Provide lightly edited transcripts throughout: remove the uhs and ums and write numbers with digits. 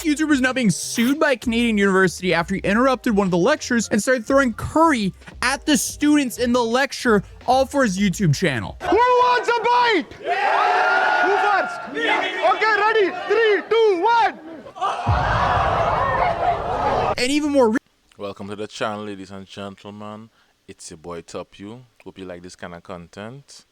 This YouTuber is now being sued by a Canadian university after he interrupted one of the lectures and started throwing curry at the students in the lecture, all for his YouTube channel. Who wants a bite? Yeah! Who first? Me. Okay, ready? 3, 2, 1. And even more. Welcome to the channel, ladies and gentlemen. It's your boy Toppyou. Hope you like this kind of content.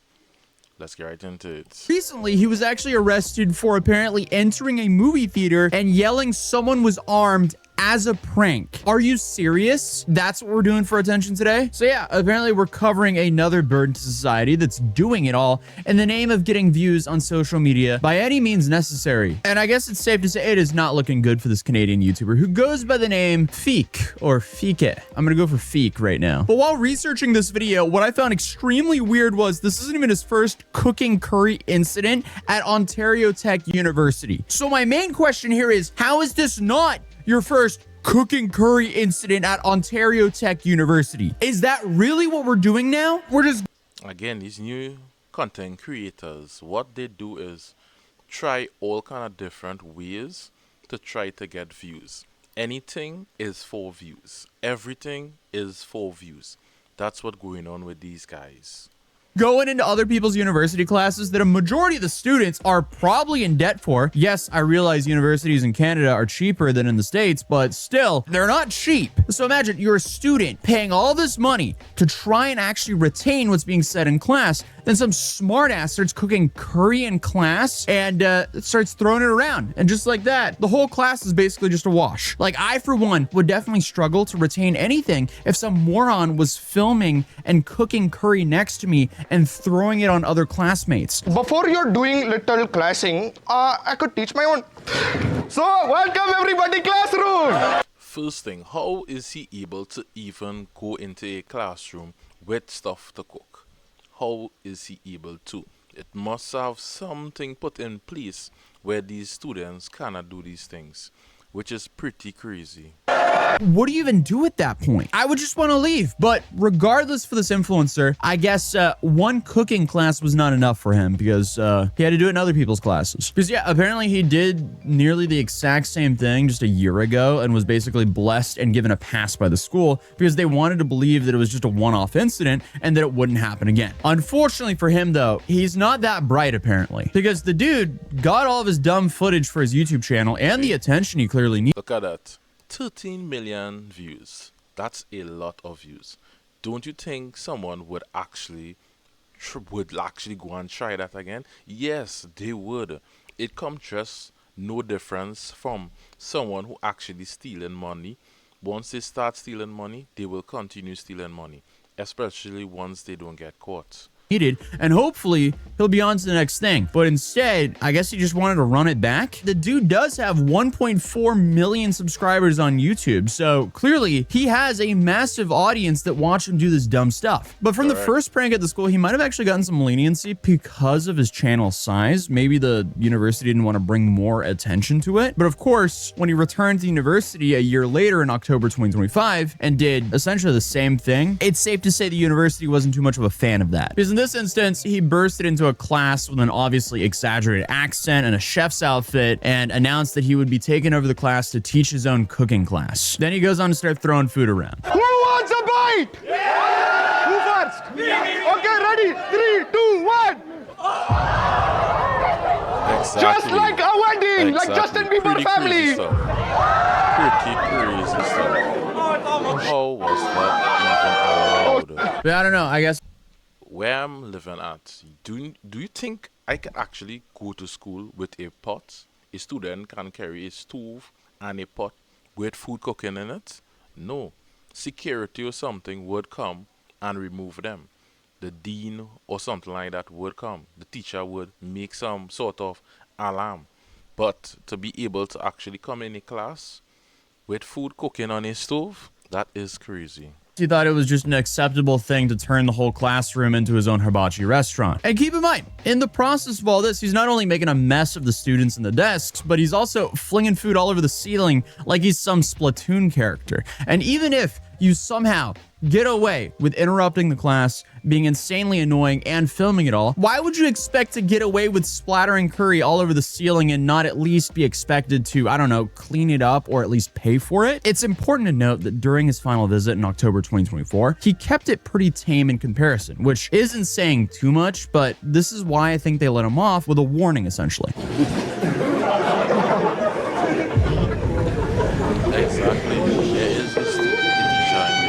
Let's get right into it. Recently, he was actually arrested for apparently entering a movie theater and yelling someone was armed as a prank. Are you serious? That's what we're doing for attention today? So yeah, apparently we're covering another burden to society that's doing it all in the name of getting views on social media by any means necessary. And I guess it's safe to say it is not looking good for this Canadian YouTuber who goes by the name Feek or Fike. I'm gonna go for Feek right now. But while researching this video, what I found extremely weird was this isn't even his first cooking curry incident at Ontario Tech University. So my main question here is, how is this not your first cooking curry incident at Ontario Tech University? Is that really what we're doing now? We're just... Again, these new content creators, what they do is try all kind of different ways to try to get views. Anything is for views. Everything is for views. That's what's going on with these guys. Going into other people's university classes that a majority of the students are probably in debt for. Yes, I realize universities in Canada are cheaper than in the States, but still, they're not cheap. So imagine you're a student paying all this money to try and actually retain what's being said in class. Then some smartass starts cooking curry in class and starts throwing it around. And just like that, the whole class is basically just a wash. Like, I, for one, would definitely struggle to retain anything if some moron was filming and cooking curry next to me and throwing it on other classmates. Before you're doing little classing, I could teach my own. So, welcome everybody, classroom. First thing, how is he able to even go into a classroom with stuff to cook? How is he able to? It must have something put in place where these students cannot do these things, which is pretty crazy. What do you even do at that point? I would just want to leave. But regardless for this influencer, I guess one cooking class was not enough for him because he had to do it in other people's classes. Because yeah, apparently he did nearly the exact same thing just a year ago and was basically blessed and given a pass by the school because they wanted to believe that it was just a one-off incident and that it wouldn't happen again. Unfortunately for him though, he's not that bright apparently because the dude got all of his dumb footage for his YouTube channel and the attention he clearly needs. Look at that. 13 million views. That's a lot of views. Don't you think someone would actually go and try that again? Yes, they would. It comes just no difference from someone who actually stealing money. Once they start stealing money, they will continue stealing money, especially once they don't get caught. Needed, and hopefully he'll be on to the next thing. But instead, I guess he just wanted to run it back. The dude does have 1.4 million subscribers on YouTube, so clearly he has a massive audience that watch him do this dumb stuff. But from the first prank at the school, he might have actually gotten some leniency because of his channel size. Maybe the university didn't want to bring more attention to it. But of course, when he returned to university a year later in October 2025 and did essentially the same thing, it's safe to say the university wasn't too much of a fan of that. Because in this instance, he bursted into a class with an obviously exaggerated accent and a chef's outfit and announced that he would be taking over the class to teach his own cooking class. Then he goes on to start throwing food around. Who wants a bite? Yeah! Who first? Me. Okay, ready? 3, 2, 1. Exactly. Just like a wedding, like Justin Bieber Pretty family. Crazy stuff. Pretty crazy stuff. How was that even allowed? But I don't know, I guess. Where I'm living at, do you think I can actually go to school with a pot? A student can carry a stove and a pot with food cooking in it? No. Security or something would come and remove them. The dean or something like that would come. The teacher would make some sort of alarm. But to be able to actually come in a class with food cooking on a stove, that is crazy. He thought it was just an acceptable thing to turn the whole classroom into his own hibachi restaurant. And keep in mind, in the process of all this, he's not only making a mess of the students and the desks, but he's also flinging food all over the ceiling like he's some Splatoon character. And even if you somehow get away with interrupting the class, being insanely annoying, and filming it all, why would you expect to get away with splattering curry all over the ceiling and not at least be expected to, I don't know, clean it up or at least pay for it? It's important to note that during his final visit in October 2024, he kept it pretty tame in comparison, which isn't saying too much, but this is why I think they let him off with a warning, essentially. Exactly. There is this shine.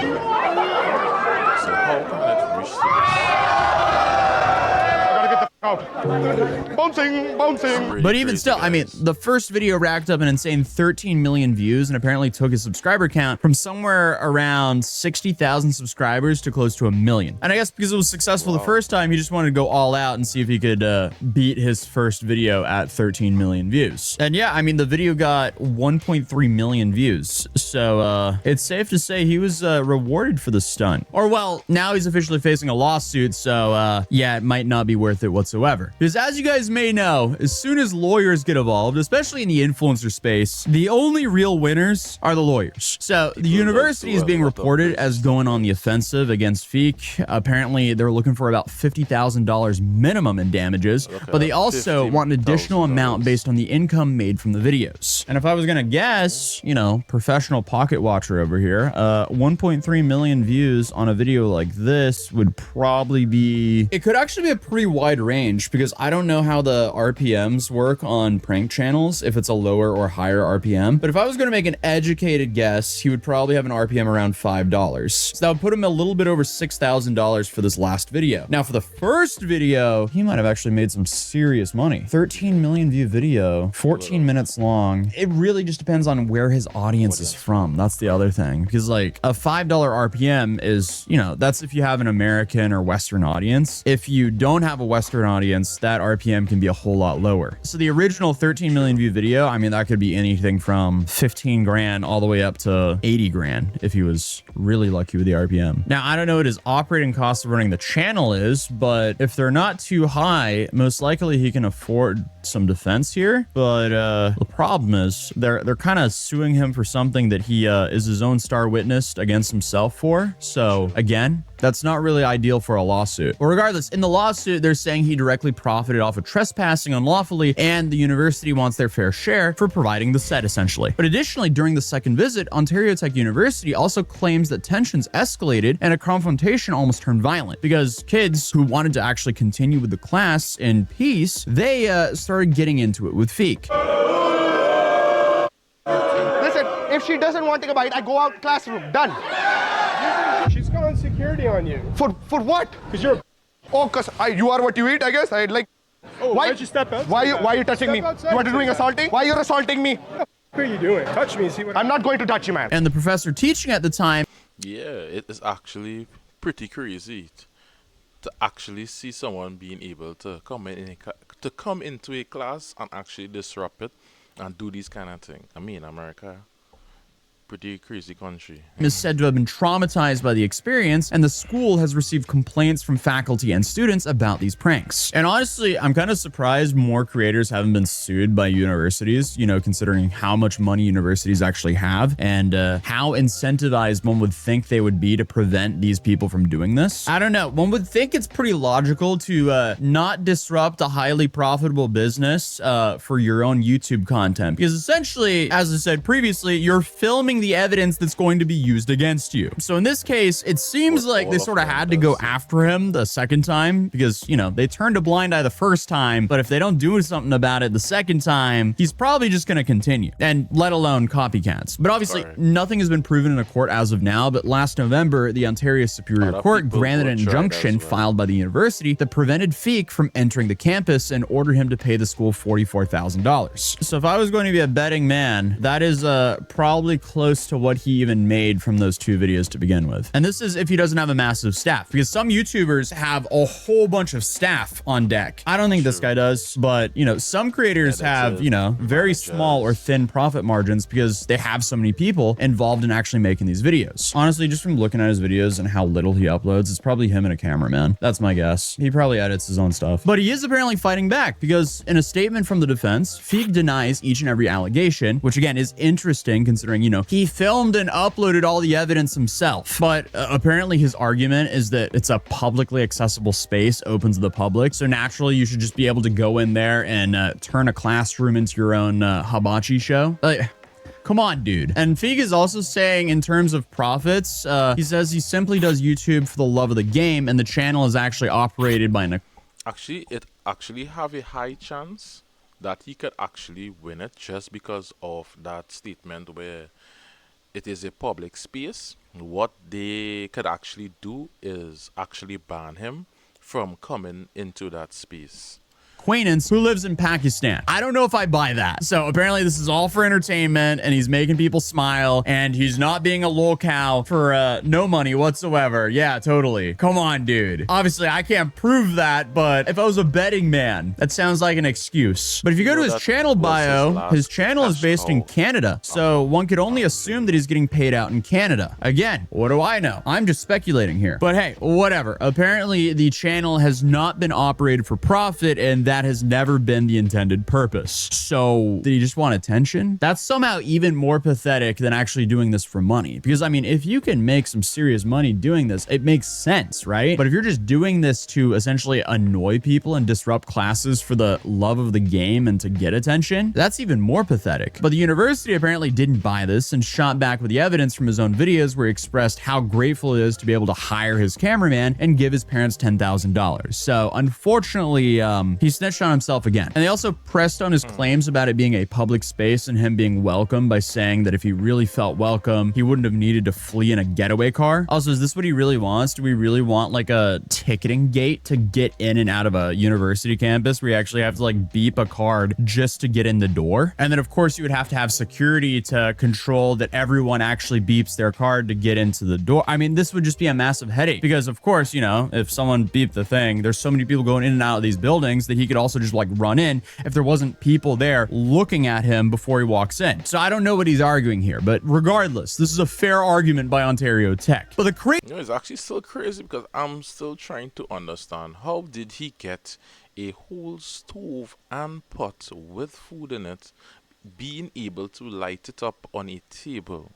So how can it reach to Bouncing. But even still, I mean, the first video racked up an insane 13 million views and apparently took his subscriber count from somewhere around 60,000 subscribers to close to 1 million. And I guess because it was successful the first time, he just wanted to go all out and see if he could beat his first video at 13 million views. And yeah, I mean, the video got 1.3 million views. So it's safe to say he was rewarded for the stunt. Or well, now he's officially facing a lawsuit. So yeah, it might not be worth it whatsoever. Because as you guys may know, as soon as lawyers get involved, especially in the influencer space, the only real winners are the lawyers. So the university is being reported as going on the offensive against Feek. Apparently, they're looking for about $50,000 minimum in damages, but they also want an additional amount based on the income made from the videos. And if I was gonna guess, you know, professional pocket watcher over here, 1.3 million views on a video like this would probably be, it could actually be a pretty wide range because I don't know how the RPMs work on prank channels, if it's a lower or higher RPM. But if I was going to make an educated guess, he would probably have an RPM around $5. So that would put him a little bit over $6,000 for this last video. Now for the first video, he might have actually made some serious money. 13 million view video, 14 minutes long. It really just depends on where his audience is from. That's the other thing. Because like a $5 RPM is, you know, that's if you have an American or Western audience. If you don't have a Western audience, that RPM can be a whole lot lower. So the original 13 million view video, I mean, that could be anything from 15 grand all the way up to 80 grand if he was really lucky with the RPM. Now, I don't know what his operating cost of running the channel is, but if they're not too high, most likely he can afford some defense here. But the problem is they're kind of suing him for something that he is his own star witness against himself for. So again, that's not really ideal for a lawsuit. But regardless, in the lawsuit, they're saying he directly profited off of trespassing unlawfully, and the university wants their fair share for providing the set, essentially. But additionally, during the second visit, Ontario Tech University also claims that tensions escalated and a confrontation almost turned violent because kids who wanted to actually continue with the class in peace, they started getting into it with Feek. Listen, if she doesn't want to take a bite, I go out classroom. Done. She's calling security on you. For what? Because you're. Oh, because you are what you eat, I guess. I'd like. Oh, Why? why'd you step out? Why are you touching me? outside What are you doing? and say that. Assaulting? Why you're assaulting me? What are you doing? Touch me and see what. I'm not going to touch you, man. And the professor teaching at the time, Yeah, it is actually pretty crazy to actually see someone being able to come into a class and actually disrupt it and do these kind of things. I mean, America, pretty crazy country. is said to have been traumatized by the experience, and the school has received complaints from faculty and students about these pranks. And honestly, I'm kind of surprised more creators haven't been sued by universities, you know, considering how much money universities actually have and how incentivized one would think they would be to prevent these people from doing this. I don't know. One would think it's pretty logical to not disrupt a highly profitable business for your own YouTube content, because essentially, as I said previously, you're filming the evidence that's going to be used against you. So in this case, it seems like they sort of had to go after him the second time because, you know, they turned a blind eye the first time, but if they don't do something about it the second time, he's probably just going to continue, and let alone copycats. But obviously, nothing has been proven in a court as of now, but last November, the Ontario Superior Court granted an injunction filed by the university that prevented Feek from entering the campus and ordered him to pay the school $44,000. So if I was going to be a betting man, that is probably close to what he even made from those two videos to begin with. And this is if he doesn't have a massive staff, because some YouTubers have a whole bunch of staff on deck. I don't think this guy does, but you know, some creators have, you know, very small or thin profit margins because they have so many people involved in actually making these videos. Honestly, just from looking at his videos and how little he uploads, it's probably him and a cameraman. That's my guess. He probably edits his own stuff. But he is apparently fighting back because in a statement from the defense, Feek denies each and every allegation, which again is interesting considering, you know, he he filmed and uploaded all the evidence himself. But apparently his argument is that it's a publicly accessible space open to the public. So naturally, you should just be able to go in there and turn a classroom into your own hibachi show. Like, come on, dude. And Feig is also saying in terms of profits, he says he simply does YouTube for the love of the game, and the channel is actually operated by an... Actually, it actually have a high chance that he could actually win it just because of that statement where it is a public space. What they could actually do is actually ban him from coming into that space. Acquaintance who lives in Pakistan. I don't know if I buy that. So apparently this is all for entertainment and he's making people smile and he's not being a lol cow for no money whatsoever. Yeah, totally. Come on, dude. Obviously, I can't prove that, but if I was a betting man, that sounds like an excuse. But if you go to his channel bio, his channel is based in Canada. So one could only assume that he's getting paid out in Canada. Again, what do I know? I'm just speculating here. But hey, whatever. Apparently, the channel has not been operated for profit and that has never been the intended purpose. So did he just want attention? That's somehow even more pathetic than actually doing this for money. Because I mean, if you can make some serious money doing this, it makes sense, right? But if you're just doing this to essentially annoy people and disrupt classes for the love of the game and to get attention, that's even more pathetic. But the university apparently didn't buy this and shot back with the evidence from his own videos where he expressed how grateful it is to be able to hire his cameraman and give his parents $10,000. So unfortunately, he snitched on himself again. And they also pressed on his claims about it being a public space and him being welcome by saying that if he really felt welcome, he wouldn't have needed to flee in a getaway car. Also, is this what he really wants? Do we really want like a ticketing gate to get in and out of a university campus where you actually have to like beep a card just to get in the door? And then of course you would have to have security to control that everyone actually beeps their card to get into the door. I mean, this would just be a massive headache because of course, you know, if someone beeped the thing, there's so many people going in and out of these buildings that he could also just like run in if there wasn't people there looking at him before he walks in. So I don't know what he's arguing here, but regardless, this is a fair argument by Ontario Tech. But the crazy... You know, it's actually still crazy because I'm still trying to understand how did he get a whole stove and pot with food in it, being able to light it up on a table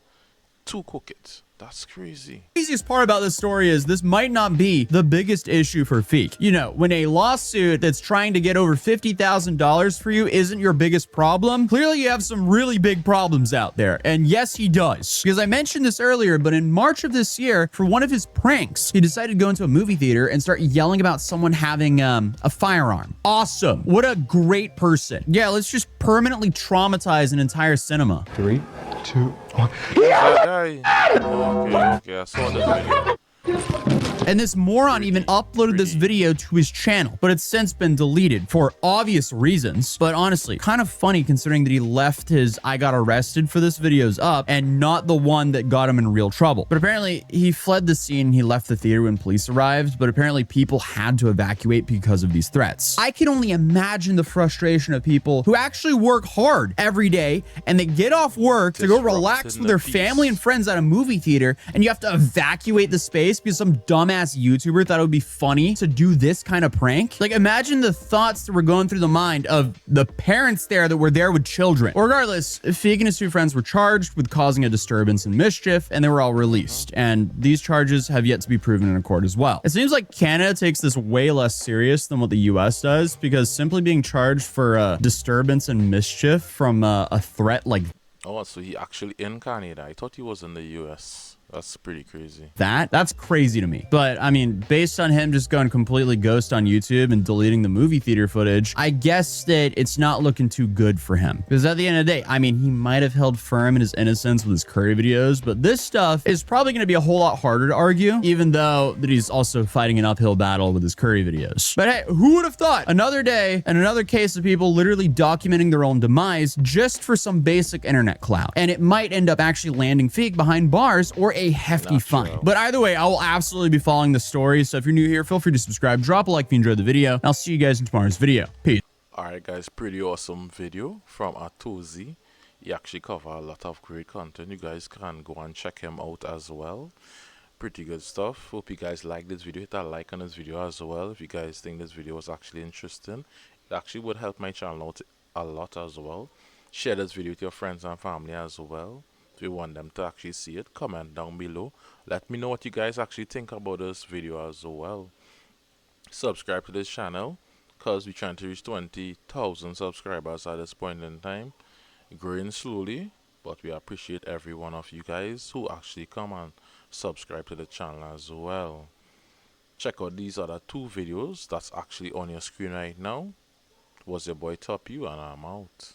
to cook it. That's crazy. The easiest part about this story is this might not be the biggest issue for Feek. You know, when a lawsuit that's trying to get over $50,000 for you isn't your biggest problem, clearly you have some really big problems out there. And yes, he does. Because I mentioned this earlier, but in March of this year, for one of his pranks, he decided to go into a movie theater and start yelling about someone having a firearm. Awesome. What a great person. Yeah, let's just permanently traumatize an entire cinema. 3, 2, 1. That guy. Okay, I saw the video. And this moron even uploaded this video to his channel, but it's since been deleted for obvious reasons. But honestly, kind of funny considering that he left his I got arrested for this videos up and not the one that got him in real trouble. But apparently he fled the scene and he left the theater when police arrived, but apparently people had to evacuate because of these threats. I can only imagine the frustration of people who actually work hard every day and they get off work to go relax with their family and friends at a movie theater, and you have to evacuate the space because some dumbass YouTuber thought it would be funny to do this kind of prank. Like, imagine the thoughts that were going through the mind of the parents there that were there with children. Regardless, Feig and his two friends were charged with causing a disturbance and mischief, and they were all released. And these charges have yet to be proven in a court as well. It seems like Canada takes this way less serious than what the US does, because simply being charged for disturbance and mischief from a threat like... Oh, so he actually in Canada. I thought he was in the US. That's pretty crazy. That's crazy to me. But I mean, based on him just going completely ghost on YouTube and deleting the movie theater footage, I guess that it's not looking too good for him. Because at the end of the day, I mean, he might have held firm in his innocence with his Curry videos, but this stuff is probably going to be a whole lot harder to argue, even though that he's also fighting an uphill battle with his Curry videos. But hey, who would have thought? Another day and another case of people literally documenting their own demise just for some basic internet clout. And it might end up actually landing Feig behind bars or a hefty fine. But either way, I will absolutely be following the story. So if you're new here, feel free to subscribe, drop a like if you enjoyed the video, and I'll see you guys in tomorrow's video. Peace. Alright guys, pretty awesome video from Atozi. He actually covered a lot of great content. You guys can go and check him out as well. Pretty good stuff. Hope you guys like this video. Hit a like on this video as well if you guys think this video was actually interesting. It actually would help my channel out a lot as well. Share this video with your friends and family as well. If we want them to actually see it. Comment down below. Let me know what you guys actually think about this video as well. Subscribe to this channel because we're trying to reach 20,000 subscribers at this point in time. Growing slowly, but we appreciate every one of you guys who actually come and subscribe to the channel as well. Check out these other 2 videos that's actually on your screen right now. Was your boy Toppyou, and I'm out.